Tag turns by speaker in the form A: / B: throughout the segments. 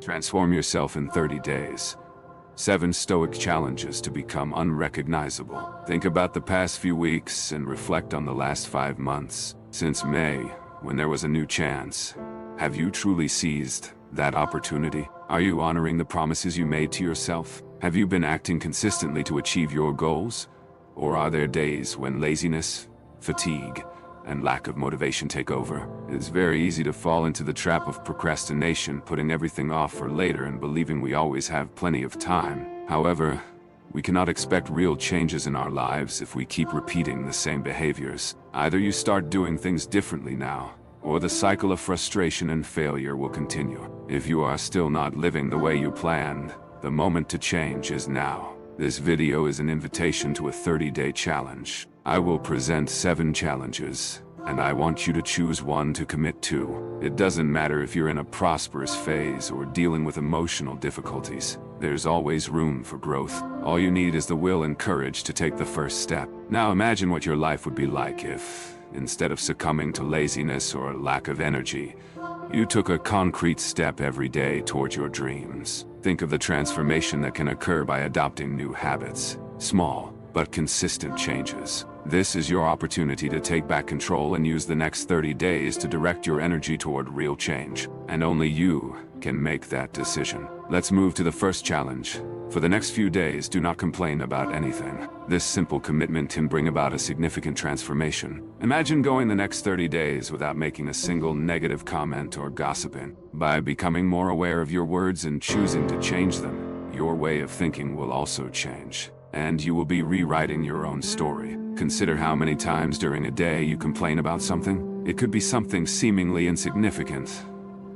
A: Transform yourself in 30 days. 7 Stoic Challenges to become unrecognizable. Think about the past few weeks and reflect on the last 5 months. Since May, when there was a new chance, have you truly seized that opportunity? Are you honoring the promises you made to yourself? Have you been acting consistently to achieve your goals? Or are there days when laziness, fatigue, and lack of motivation take over? It's very easy to fall into the trap of procrastination, putting everything off for later and believing we always have plenty of time. However, we cannot expect real changes in our lives if we keep repeating the same behaviors. Either you start doing things differently now, or the cycle of frustration and failure will continue. If you are still not living the way you planned, the moment to change is now. This video is an invitation to a 30-day challenge. I will present 7 challenges, and I want you to choose one to commit to. It doesn't matter if you're in a prosperous phase or dealing with emotional difficulties. There's always room for growth. All you need is the will and courage to take the first step. Now imagine what your life would be like if, instead of succumbing to laziness or a lack of energy, you took a concrete step every day towards your dreams. Think of the transformation that can occur by adopting new habits. Small, but consistent changes. This is your opportunity to take back control and use the next 30 days to direct your energy toward real change. And only you can make that decision. Let's move to the first challenge. For the next few days, do not complain about anything. This simple commitment can bring about a significant transformation. Imagine going the next 30 days without making a single negative comment or gossiping. By becoming more aware of your words and choosing to change them, your way of thinking will also change, and you will be rewriting your own story. Consider how many times during a day you complain about something. It could be something seemingly insignificant,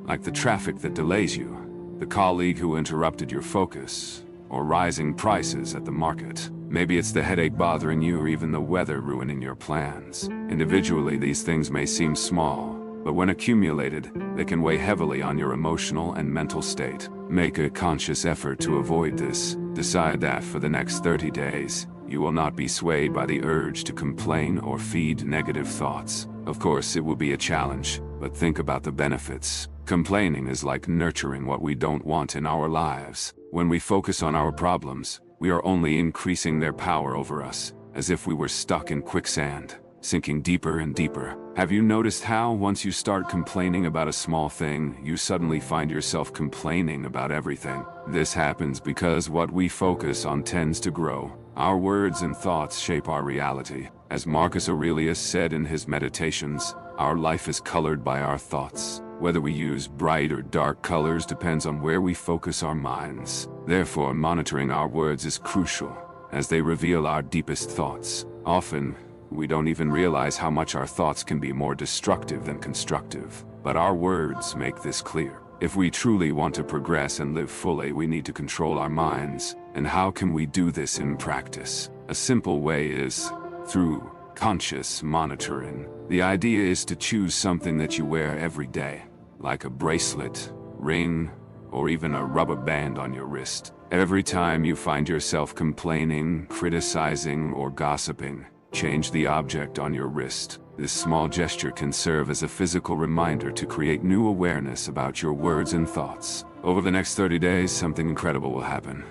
A: like the traffic that delays you, the colleague who interrupted your focus, or rising prices at the market. Maybe it's the headache bothering you, or even the weather ruining your plans. Individually, these things may seem small, but when accumulated, they can weigh heavily on your emotional and mental state. Make a conscious effort to avoid this. Decide that for the next 30 days, you will not be swayed by the urge to complain or feed negative thoughts. Of course, it will be a challenge, but think about the benefits. Complaining is like nurturing what we don't want in our lives. When we focus on our problems, we are only increasing their power over us, as if we were stuck in quicksand, sinking deeper and deeper. Have you noticed how, once you start complaining about a small thing, you suddenly find yourself complaining about everything? This happens because what we focus on tends to grow. Our words and thoughts shape our reality. As Marcus Aurelius said in his Meditations, our life is colored by our thoughts. Whether we use bright or dark colors depends on where we focus our minds. Therefore, monitoring our words is crucial, as they reveal our deepest thoughts. Often, we don't even realize how much our thoughts can be more destructive than constructive. But our words make this clear. If we truly want to progress and live fully, we need to control our minds. And how can we do this in practice? A simple way is through conscious monitoring. The idea is to choose something that you wear every day, like a bracelet, ring, or even a rubber band on your wrist. Every time you find yourself complaining, criticizing, or gossiping, change the object on your wrist. This small gesture can serve as a physical reminder to create new awareness about your words and thoughts. Over the next 30 days, something incredible will happen.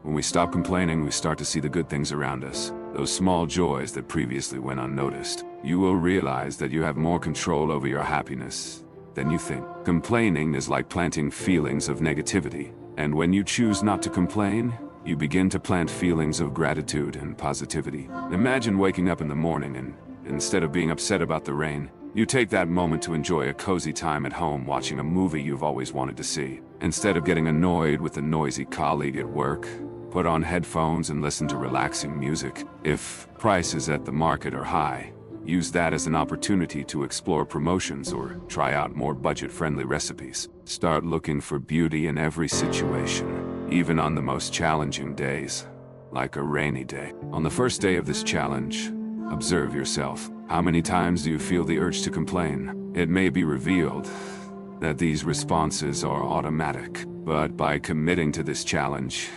A: When we stop complaining, we start to see the good things around us, those small joys that previously went unnoticed. You will realize that you have more control over your happiness than you think. Complaining is like planting feelings of negativity, and when you choose not to complain, you begin to plant feelings of gratitude and positivity. Imagine waking up in the morning and, instead of being upset about the rain, you take that moment to enjoy a cozy time at home watching a movie you've always wanted to see. Instead of getting annoyed with a noisy colleague at work, put on headphones and listen to relaxing music. If prices at the market are high, use that as an opportunity to explore promotions or try out more budget-friendly recipes. Start looking for beauty in every situation, even on the most challenging days, like a rainy day. On the first day of this challenge, observe yourself. How many times do you feel the urge to complain? It may be revealed that these responses are automatic, but by committing to this challenge,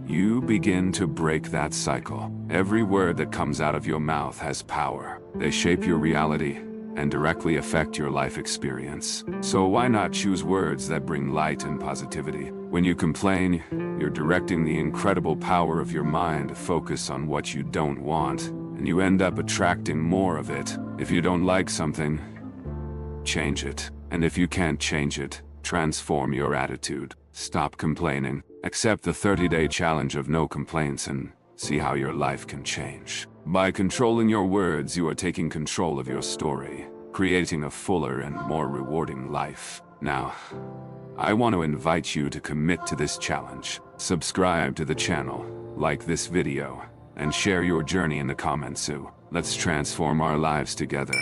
A: you begin to break that cycle. Every word that comes out of your mouth has power. They shape your reality and directly affect your life experience. So why not choose words that bring light and positivity? When you complain, you're directing the incredible power of your mind to focus on what you don't want, and you end up attracting more of it. If you don't like something, change it. And if you can't change it, transform your attitude. Stop complaining. Accept the 30-day challenge of no complaints and see how your life can change. By controlling your words, you are taking control of your story, creating a fuller and more rewarding life. Now, I want to invite you to commit to this challenge. Subscribe to the channel, like this video, and share your journey in the comments too. Let's transform our lives together,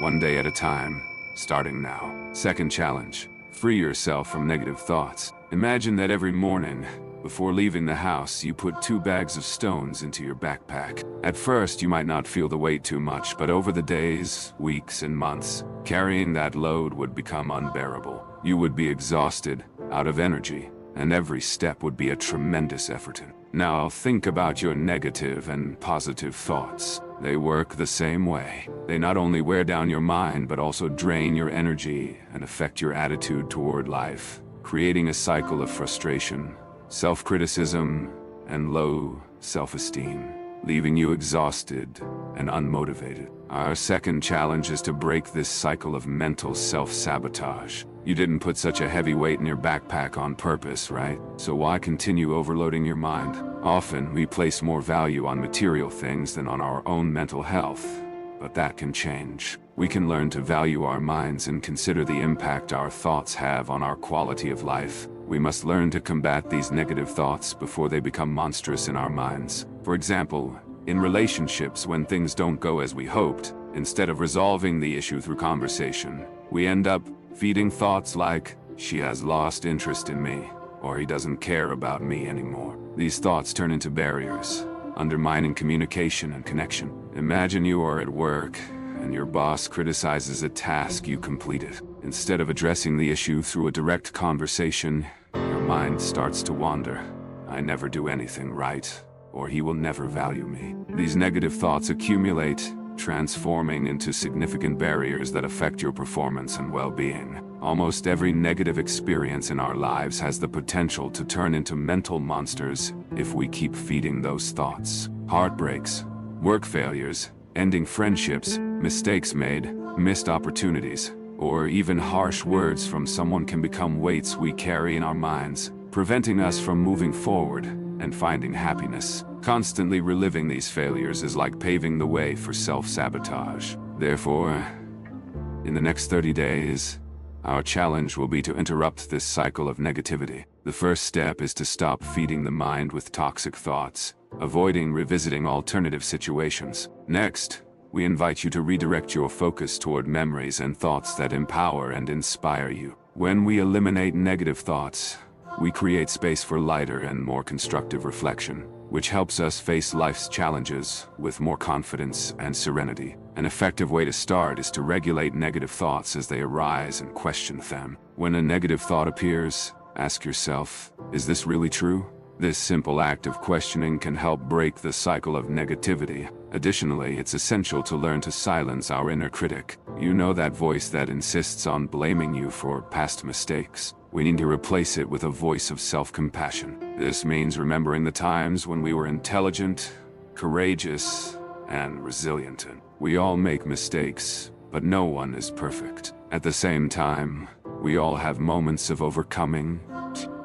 A: one day at a time, starting now. Second challenge, free yourself from negative thoughts. Imagine that every morning, before leaving the house, you put 2 bags of stones into your backpack. At first, you might not feel the weight too much, but over the days, weeks, and months, carrying that load would become unbearable. You would be exhausted, out of energy, and every step would be a tremendous effort. Now, think about your negative and positive thoughts. They work the same way. They not only wear down your mind, but also drain your energy and affect your attitude toward life, creating a cycle of frustration, self-criticism, and low self-esteem, leaving you exhausted and unmotivated. Our second challenge is to break this cycle of mental self-sabotage. You didn't put such a heavy weight in your backpack on purpose, right? So why continue overloading your mind? Often, we place more value on material things than on our own mental health, but that can change. We can learn to value our minds and consider the impact our thoughts have on our quality of life. We must learn to combat these negative thoughts before they become monstrous in our minds. For example, in relationships, when things don't go as we hoped, instead of resolving the issue through conversation, we end up feeding thoughts like, "She has lost interest in me," or "He doesn't care about me anymore." These thoughts turn into barriers, undermining communication and connection. Imagine you are at work, and your boss criticizes a task you completed. Instead of addressing the issue through a direct conversation, your mind starts to wander. "I never do anything right," or "He will never value me." These negative thoughts accumulate, transforming into significant barriers that affect your performance and well-being. Almost every negative experience in our lives has the potential to turn into mental monsters if we keep feeding those thoughts. Heartbreaks, work failures, ending friendships, mistakes made, missed opportunities, or even harsh words from someone can become weights we carry in our minds, preventing us from moving forward and finding happiness. Constantly reliving these failures is like paving the way for self-sabotage. Therefore, in the next 30 days, our challenge will be to interrupt this cycle of negativity. The first step is to stop feeding the mind with toxic thoughts, avoiding revisiting alternative situations. Next, we invite you to redirect your focus toward memories and thoughts that empower and inspire you. When we eliminate negative thoughts, we create space for lighter and more constructive reflection, which helps us face life's challenges with more confidence and serenity. An effective way to start is to regulate negative thoughts as they arise and question them. When a negative thought appears, ask yourself, "Is this really true?" This simple act of questioning can help break the cycle of negativity. Additionally, it's essential to learn to silence our inner critic. You know, that voice that insists on blaming you for past mistakes. We need to replace it with a voice of self-compassion. This means remembering the times when we were intelligent, courageous, and resilient. We all make mistakes, but no one is perfect. At the same time, we all have moments of overcoming.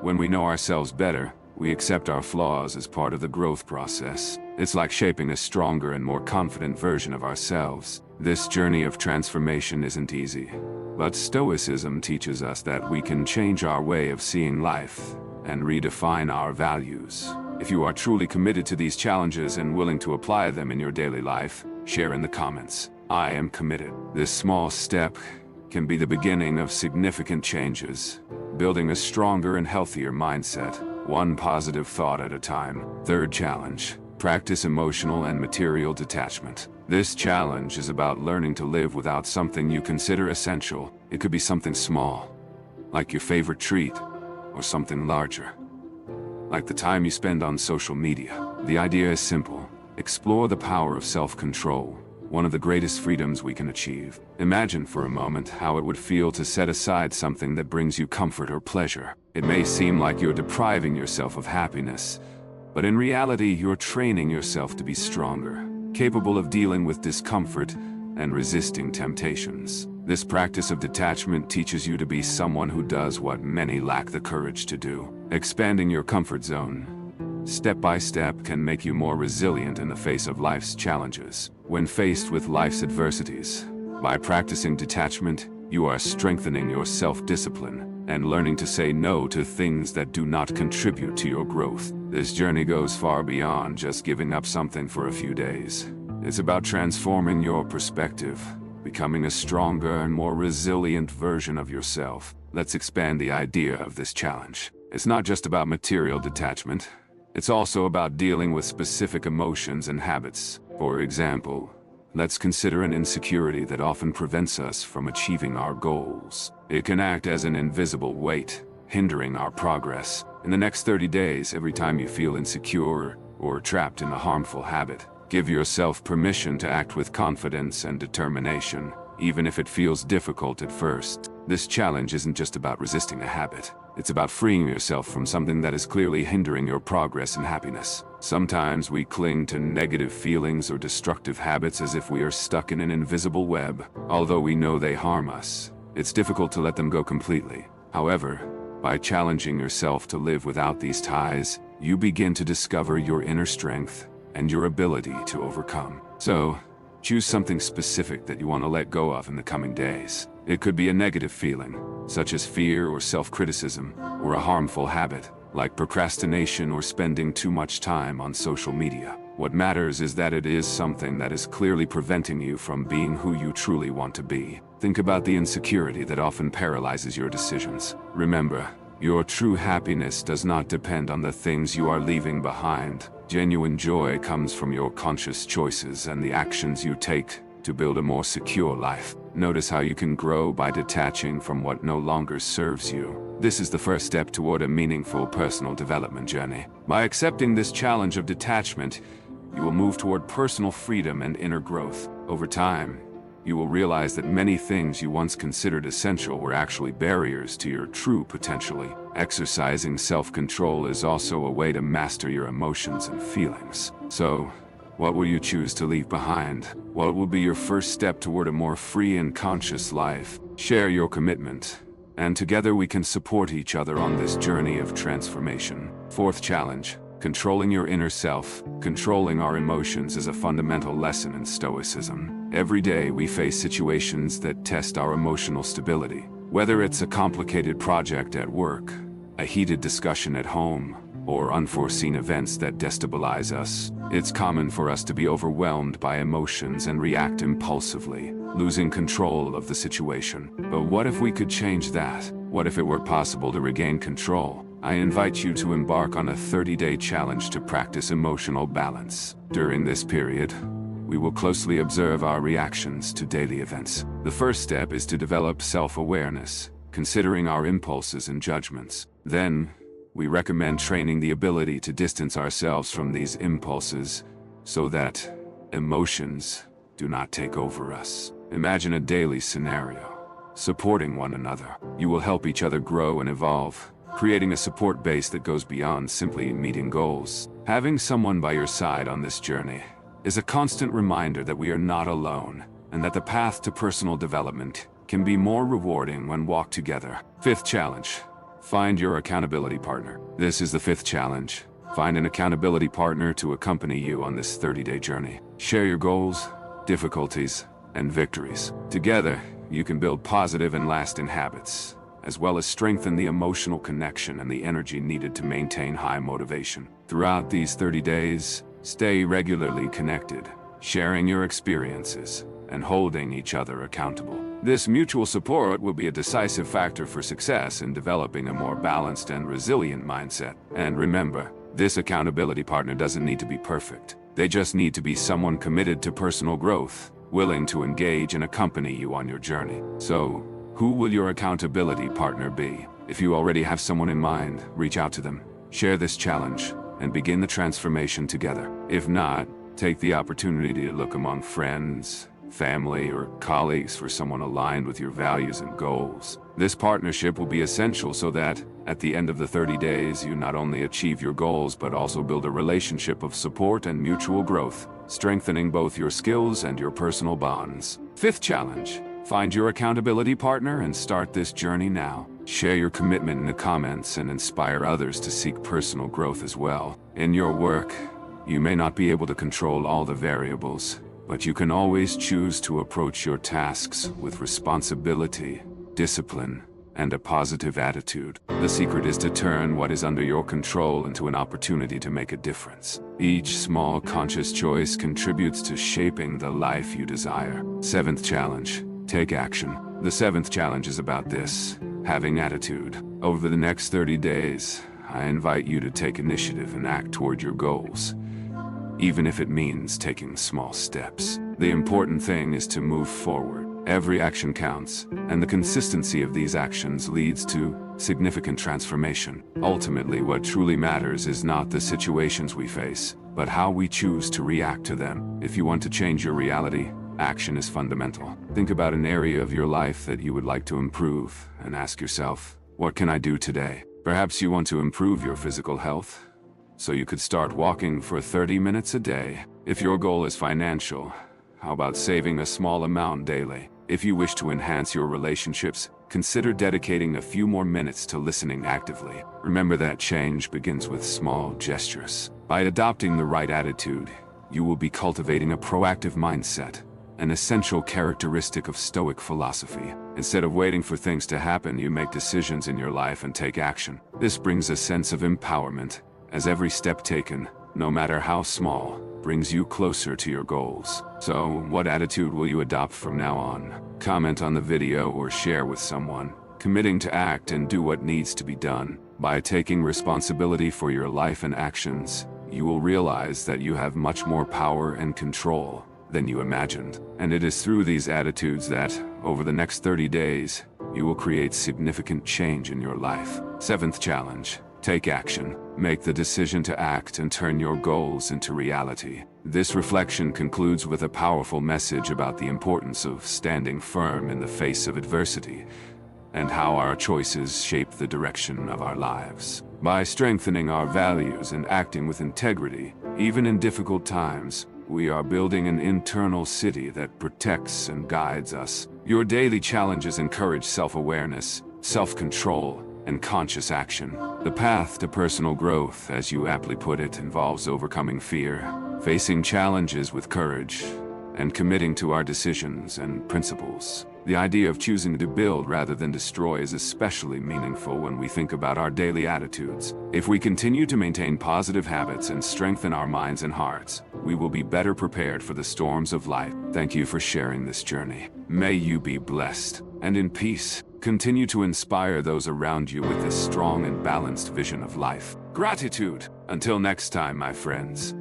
A: When we know ourselves better, we accept our flaws as part of the growth process. It's like shaping a stronger and more confident version of ourselves. This journey of transformation isn't easy, but Stoicism teaches us that we can change our way of seeing life and redefine our values. If you are truly committed to these challenges and willing to apply them in your daily life, share in the comments, "I am committed." This small step can be the beginning of significant changes, building a stronger and healthier mindset, one positive thought at a time. Third challenge, practice emotional and material detachment. This challenge is about learning to live without something you consider essential. It could be something small, like your favorite treat, or something larger, like the time you spend on social media. The idea is simple. Explore the power of self-control. one of the greatest freedoms we can achieve. Imagine for a moment how it would feel to set aside something that brings you comfort or pleasure. It may seem like you're depriving yourself of happiness, but in reality, you're training yourself to be stronger, capable of dealing with discomfort and resisting temptations. This practice of detachment teaches you to be someone who does what many lack the courage to do. Expanding your comfort zone, step by step, can make you more resilient in the face of life's challenges. When faced with life's adversities, by practicing detachment, you are strengthening your self-discipline and learning to say no to things that do not contribute to your growth. This journey goes far beyond just giving up something for a few days. It's about transforming your perspective, becoming a stronger and more resilient version of yourself. Let's expand the idea of this challenge. It's not just about material detachment. It's also about dealing with specific emotions and habits. For example, let's consider an insecurity that often prevents us from achieving our goals. It can act as an invisible weight, hindering our progress. In the next 30 days, every time you feel insecure or trapped in a harmful habit, give yourself permission to act with confidence and determination, even if it feels difficult at first. This challenge isn't just about resisting a habit. It's about freeing yourself from something that is clearly hindering your progress and happiness. Sometimes we cling to negative feelings or destructive habits as if we are stuck in an invisible web. Although we know they harm us, it's difficult to let them go completely. However, by challenging yourself to live without these ties, you begin to discover your inner strength and your ability to overcome. So, choose something specific that you want to let go of in the coming days. It could be a negative feeling, such as fear or self-criticism, or a harmful habit, like procrastination or spending too much time on social media. What matters is that it is something that is clearly preventing you from being who you truly want to be. Think about the insecurity that often paralyzes your decisions. Remember, your true happiness does not depend on the things you are leaving behind. Genuine joy comes from your conscious choices and the actions you take to build a more secure life. Notice how you can grow by detaching from what no longer serves you. This is the first step toward a meaningful personal development journey. By accepting this challenge of detachment, you will move toward personal freedom and inner growth. Over time, you will realize that many things you once considered essential were actually barriers to your true potential. Exercising self-control is also a way to master your emotions and feelings. So, what will you choose to leave behind? What will be your first step toward a more free and conscious life? Share your commitment, and together we can support each other on this journey of transformation. Fourth challenge: controlling your inner self. Controlling our emotions is a fundamental lesson in Stoicism. Every day we face situations that test our emotional stability. Whether it's a complicated project at work, a heated discussion at home, or unforeseen events that destabilize us, it's common for us to be overwhelmed by emotions and react impulsively, losing control of the situation. But what if we could change that? What if it were possible to regain control? I invite you to embark on a 30-day challenge to practice emotional balance. During this period, we will closely observe our reactions to daily events. The first step is to develop self-awareness, considering our impulses and judgments. Then, we recommend training the ability to distance ourselves from these impulses so that emotions do not take over us. Imagine a daily scenario. Supporting one another. You will help each other grow and evolve, creating a support base that goes beyond simply meeting goals. Having someone by your side on this journey is a constant reminder that we are not alone, and that the path to personal development can be more rewarding when walked together. Fifth challenge: find your accountability partner. This is the fifth challenge. Find an accountability partner to accompany you on this 30-day journey. Share your goals, difficulties, and victories. Together, you can build positive and lasting habits, as well as strengthen the emotional connection and the energy needed to maintain high motivation. Throughout these 30 days, stay regularly connected, sharing your experiences, and holding each other accountable. This mutual support will be a decisive factor for success in developing a more balanced and resilient mindset. And remember, this accountability partner doesn't need to be perfect. They just need to be someone committed to personal growth, willing to engage and accompany you on your journey. So, who will your accountability partner be? If you already have someone in mind, reach out to them, share this challenge, and begin the transformation together. If not, Take the opportunity to look among friends, family, or colleagues for someone aligned with your values and goals. This partnership will be essential so that, at the end of the 30 days, you not only achieve your goals but also build a relationship of support and mutual growth, strengthening both your skills and your personal bonds. Fifth challenge: find your accountability partner and start this journey now. Share your commitment in the comments and inspire others to seek personal growth as well. In your work, you may not be able to control all the variables, but you can always choose to approach your tasks with responsibility, discipline, and a positive attitude. The secret is to turn what is under your control into an opportunity to make a difference. Each small conscious choice contributes to shaping the life you desire. Seventh challenge: take action. The seventh challenge is about this: having attitude. Over the next 30 days, I invite you to take initiative and act toward your goals, even if it means taking small steps. The important thing is to move forward. Every action counts, and the consistency of these actions leads to significant transformation. Ultimately, what truly matters is not the situations we face, but how we choose to react to them. If you want to change your reality, action is fundamental. Think about an area of your life that you would like to improve, and ask yourself, what can I do today? Perhaps you want to improve your physical health, so you could start walking for 30 minutes a day. If your goal is financial, how about saving a small amount daily? If you wish to enhance your relationships, consider dedicating a few more minutes to listening actively. Remember that change begins with small gestures. By adopting the right attitude, you will be cultivating a proactive mindset, an essential characteristic of Stoic philosophy. Instead of waiting for things to happen, you make decisions in your life and take action. This brings a sense of empowerment, as every step taken, no matter how small, brings you closer to your goals. So, what attitude will you adopt from now on? Comment on the video or share with someone, committing to act and do what needs to be done. By taking responsibility for your life and actions, you will realize that you have much more power and control than you imagined. And it is through these attitudes that, over the next 30 days, you will create significant change in your life. Seventh challenge: take action. Make the decision to act and turn your goals into reality. This reflection concludes with a powerful message about the importance of standing firm in the face of adversity, and how our choices shape the direction of our lives. By strengthening our values and acting with integrity, even in difficult times, we are building an internal city that protects and guides us. Your daily challenges encourage self-awareness, self-control, and conscious action. The path to personal growth, as you aptly put it, involves overcoming fear, facing challenges with courage, and committing to our decisions and principles. The idea of choosing to build rather than destroy is especially meaningful when we think about our daily attitudes. If we continue to maintain positive habits and strengthen our minds and hearts, we will be better prepared for the storms of life. Thank you for sharing this journey. May you be blessed and in peace. Continue to inspire those around you with this strong and balanced vision of life. Gratitude. Until next time, my friends.